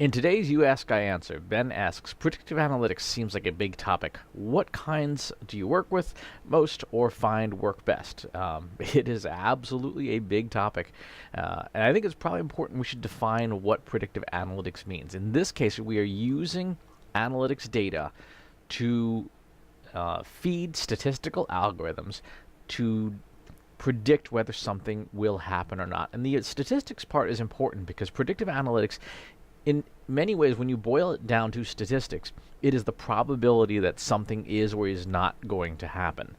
In today's You Ask, I Answer, Ben asks, predictive analytics seems like a big topic. What kinds do you work with most or find work best? It is absolutely a big topic. And I think it's probably important we should define what predictive analytics means. In this case, we are using analytics data to feed statistical algorithms to predict whether something will happen or not. And the statistics part is important because predictive analytics, in many ways, when you boil it down to statistics, it is the probability that something is or is not going to happen.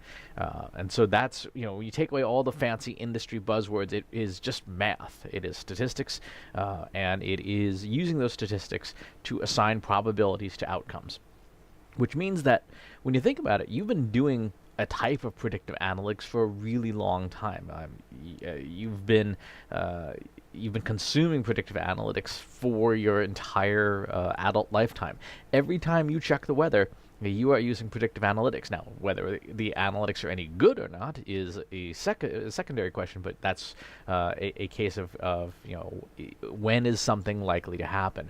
And so that's, when you take away all the fancy industry buzzwords, it is just math. It is statistics, and it is using those statistics to assign probabilities to outcomes. Which means that when you think about it, you've been doing a type of predictive analytics for a really long time. You've been consuming predictive analytics for your entire adult lifetime. Every time you check the weather, you are using predictive analytics. Now, whether the analytics are any good or not is a secondary question, but that's a case of when is something likely to happen.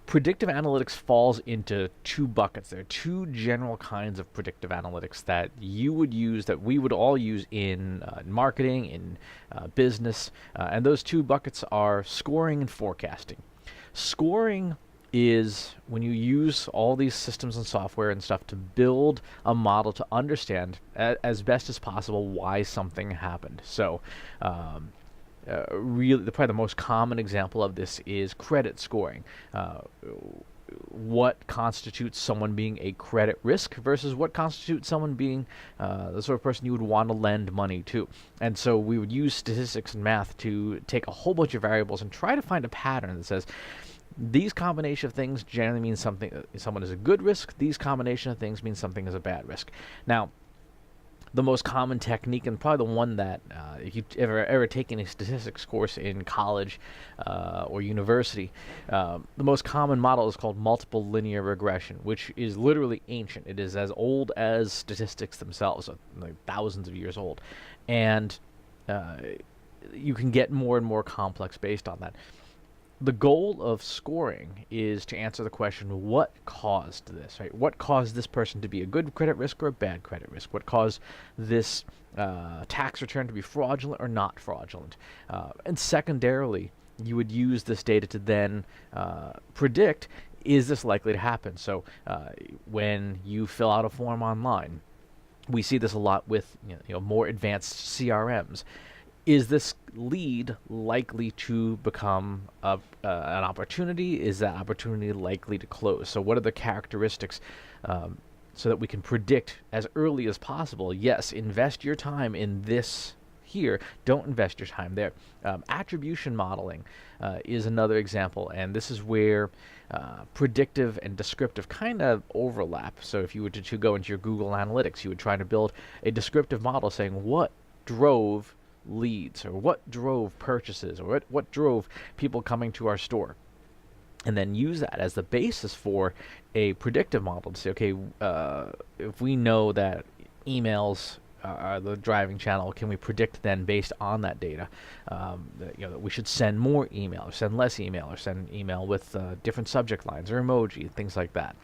Predictive analytics falls into two buckets. There are two general kinds of predictive analytics that you would use, that we would all use in marketing, in business, and those two buckets are scoring and forecasting. Scoring is when you use all these systems and software and stuff to build a model to understand as best as possible why something happened. So, probably the most common example of this is credit scoring. What constitutes someone being a credit risk versus what constitutes someone being the sort of person you would want to lend money to. And so we would use statistics and math to take a whole bunch of variables and try to find a pattern that says these combination of things generally mean someone is a good risk. These combination of things mean something is a bad risk. Now, the most common technique, and probably the one that if you've ever taken a statistics course in college or university, the most common model is called multiple linear regression, which is literally ancient. It is as old as statistics themselves, like thousands of years old. And you can get more and more complex based on that. The goal of scoring is to answer the question, what caused this, right? What caused this person to be a good credit risk or a bad credit risk? What caused this tax return to be fraudulent or not fraudulent? And secondarily, you would use this data to then predict, is this likely to happen? So when you fill out a form online, we see this a lot with more advanced CRMs. Is this lead likely to become an opportunity? Is that opportunity likely to close? So what are the characteristics so that we can predict as early as possible, yes, invest your time in this here, don't invest your time there. Attribution modeling is another example, and this is where predictive and descriptive kind of overlap. So if you were to go into your Google Analytics, you would try to build a descriptive model saying what drove leads, or what drove purchases, or what drove people coming to our store, and then use that as the basis for a predictive model to say, okay, if we know that emails are the driving channel, can we predict then based on that data that we should send more email or send less email or send email with different subject lines or emoji, things like that.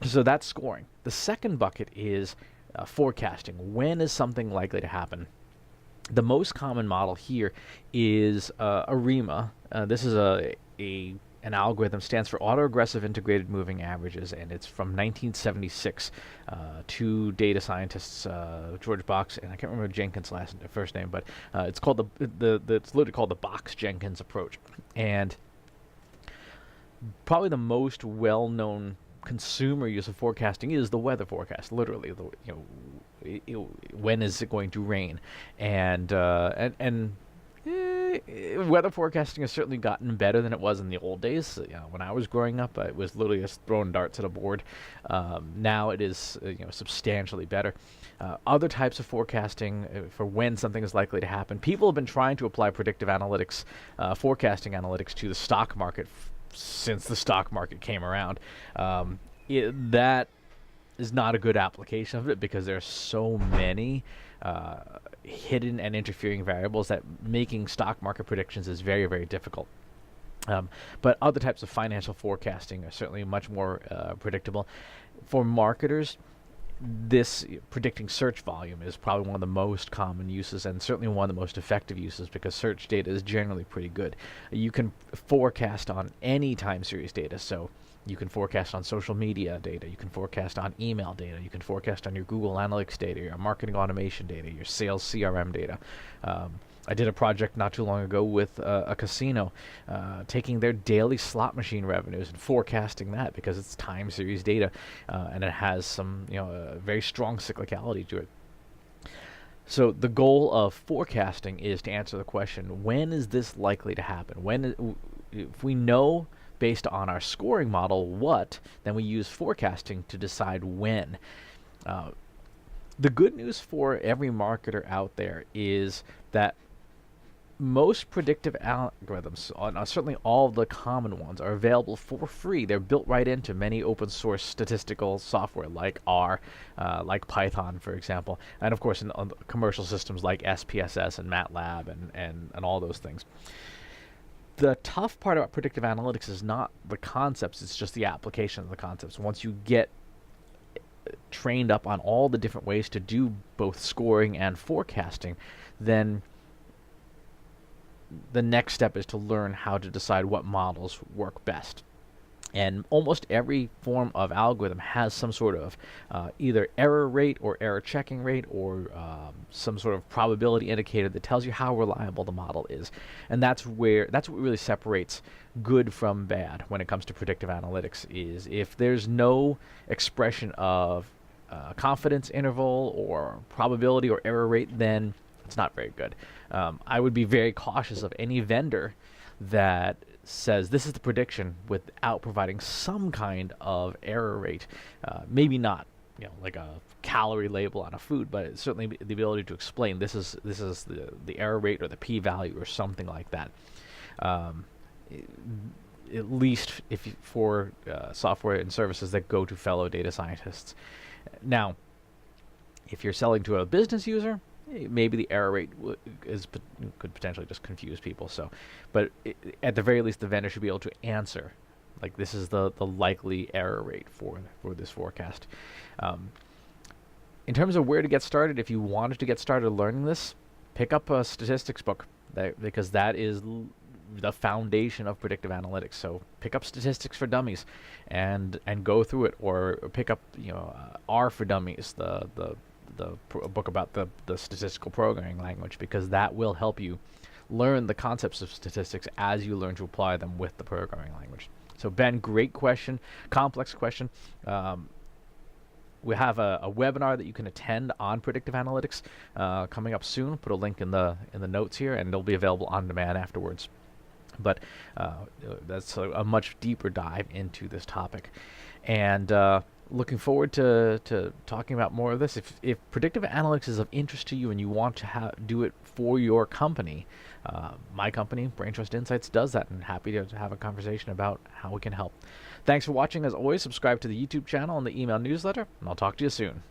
So that's scoring. The second bucket is forecasting. When is something likely to happen? The most common model here is ARIMA. This is an algorithm, stands for Autoregressive Integrated Moving Averages, and it's from 1976. Two data scientists, George Box and I can't remember Jenkins' first name, but it's called it's literally called the Box-Jenkins approach. And probably the most well-known consumer use of forecasting is the weather forecast. Literally, when is it going to rain, and weather forecasting has certainly gotten better than it was in the old days. When I was growing up, it was literally just throwing darts at a board. Now it is substantially better. Other types of forecasting for when something is likely to happen. People have been trying to apply predictive analytics, forecasting analytics, to the stock market since the stock market came around. That is not a good application of it because there are so many hidden and interfering variables that making stock market predictions is very, very difficult. But other types of financial forecasting are certainly much more predictable. For marketers, this predicting search volume is probably one of the most common uses, and certainly one of the most effective uses, because search data is generally pretty good. You can forecast on any time series data, so you can forecast on social media data, you can forecast on email data, you can forecast on your Google Analytics data, your marketing automation data, your sales CRM data. I did a project not too long ago with a casino, taking their daily slot machine revenues and forecasting that, because it's time series data, and it has some, very strong cyclicality to it. So the goal of forecasting is to answer the question, when is this likely to happen? If we know based on our scoring model what, then we use forecasting to decide when. The good news for every marketer out there is that most predictive algorithms, certainly all of the common ones, are available for free. They're built right into many open source statistical software like R, like Python, for example, and of course in commercial systems like SPSS and MATLAB and all those things. The tough part about predictive analytics is not the concepts, it's just the application of the concepts. Once you get trained up on all the different ways to do both scoring and forecasting, then the next step is to learn how to decide what models work best. And almost every form of algorithm has some sort of either error rate or error checking rate, or some sort of probability indicator that tells you how reliable the model is. And that's what really separates good from bad when it comes to predictive analytics, is if there's no expression of confidence interval or probability or error rate, then it's not very good. I would be very cautious of any vendor that says this is the prediction without providing some kind of error rate. Maybe not, like a calorie label on a food, but it's certainly the ability to explain this is the error rate or the p-value or something like that. At least for software and services that go to fellow data scientists. Now, if you're selling to a business user, maybe the error rate could potentially just confuse people. But at the very least, the vendor should be able to answer, like, this is the likely error rate for this forecast. In terms of where to get started, if you wanted to get started learning this, pick up a statistics book, because that is the foundation of predictive analytics. So pick up Statistics for Dummies and go through it, or pick up R for Dummies, the book about the statistical programming language, because that will help you learn the concepts of statistics as you learn to apply them with the programming language. So Ben, great question, complex question. We have a webinar that you can attend on predictive analytics coming up soon. Put a link in the notes here, and it'll be available on demand afterwards. But that's a much deeper dive into this topic, and looking forward to talking about more of this. If predictive analytics is of interest to you and you want to do it for your company, my company, Brain Trust Insights, does that, and happy to have a conversation about how we can help. Thanks for watching. As always, subscribe to the YouTube channel and the email newsletter, and I'll talk to you soon.